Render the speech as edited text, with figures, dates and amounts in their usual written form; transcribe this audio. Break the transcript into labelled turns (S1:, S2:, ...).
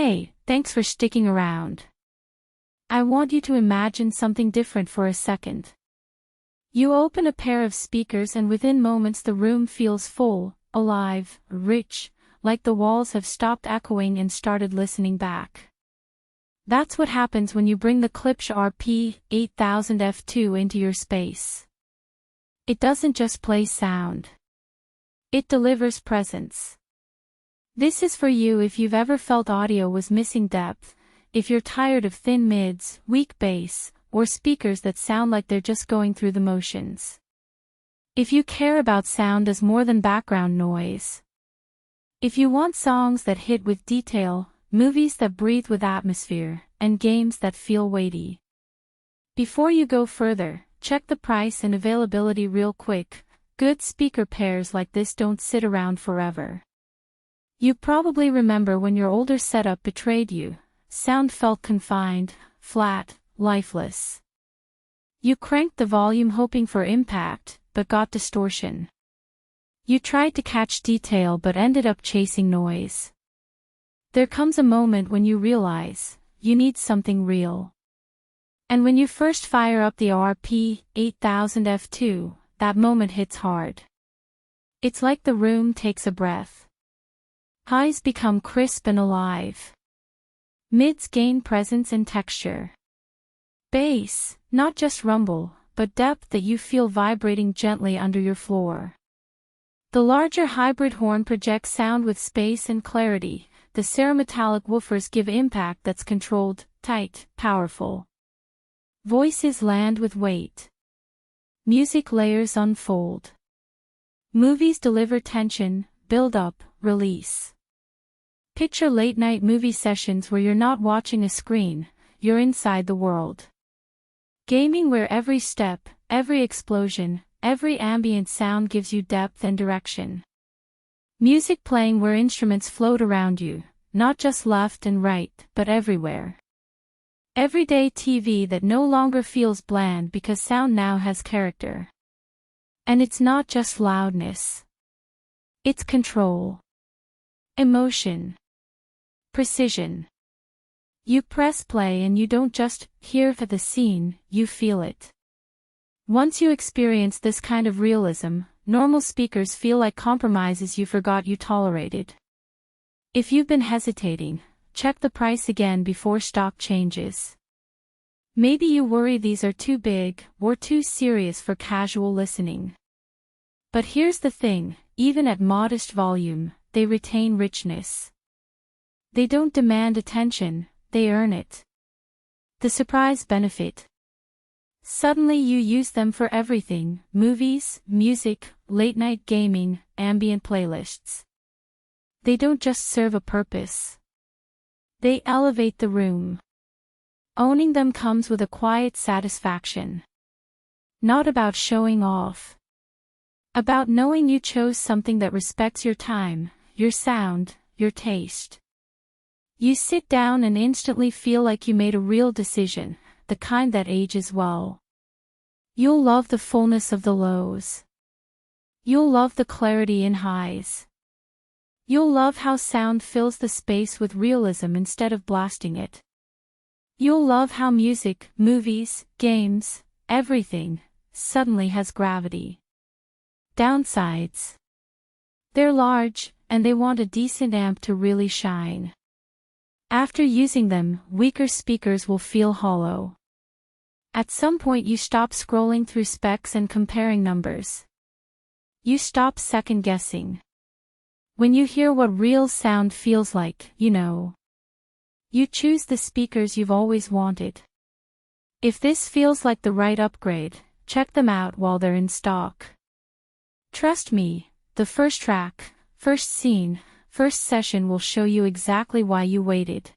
S1: Hey, thanks for sticking around. I want you to imagine something different for a second. You open a pair of speakers and within moments the room feels full, alive, rich, like the walls have stopped echoing and started listening back. That's what happens when you bring the Klipsch RP-8000F II into your space. It doesn't just play sound. It delivers presence. This is for you if you've ever felt audio was missing depth, if you're tired of thin mids, weak bass, or speakers that sound like they're just going through the motions. If you care about sound as more than background noise. If you want songs that hit with detail, movies that breathe with atmosphere, and games that feel weighty. Before you go further, check the price and availability real quick. Good speaker pairs like this don't sit around forever. You probably remember when your older setup betrayed you. Sound felt confined, flat, lifeless. You cranked the volume hoping for impact, but got distortion. You tried to catch detail but ended up chasing noise. There comes a moment when you realize, you need something real. And when you first fire up the RP-8000F II, that moment hits hard. It's like the room takes a breath. Highs become crisp and alive. Mids gain presence and texture. Bass, not just rumble, but depth that you feel vibrating gently under your floor. The larger hybrid horn projects sound with space and clarity. The Cerametallic woofers give impact that's controlled, tight, powerful. Voices land with weight. Music layers unfold. Movies deliver tension, build up, release. Picture late-night movie sessions where you're not watching a screen, you're inside the world. Gaming where every step, every explosion, every ambient sound gives you depth and direction. Music playing where instruments float around you, not just left and right, but everywhere. Everyday TV that no longer feels bland because sound now has character. And it's not just loudness. It's control. Emotion. Precision. You press play and you don't just hear the scene, you feel it. Once you experience this kind of realism, normal speakers feel like compromises you forgot you tolerated. If you've been hesitating, check the price again before stock changes. Maybe you worry these are too big or too serious for casual listening. But here's the thing, even at modest volume, they retain richness. They don't demand attention, they earn it. The surprise benefit. Suddenly you use them for everything: movies, music, late-night gaming, ambient playlists. They don't just serve a purpose. They elevate the room. Owning them comes with a quiet satisfaction. Not about showing off. About knowing you chose something that respects your time, your sound, your taste. You sit down and instantly feel like you made a real decision, the kind that ages well. You'll love the fullness of the lows. You'll love the clarity in highs. You'll love how sound fills the space with realism instead of blasting it. You'll love how music, movies, games, everything, suddenly has gravity. Downsides. They're large, and they want a decent amp to really shine. After using them, weaker speakers will feel hollow. At some point you stop scrolling through specs and comparing numbers. You stop second-guessing. When you hear what real sound feels like, you choose the speakers you've always wanted. If this feels like the right upgrade, check them out while they're in stock. Trust me, the first track, first scene, first session will show you exactly why you waited.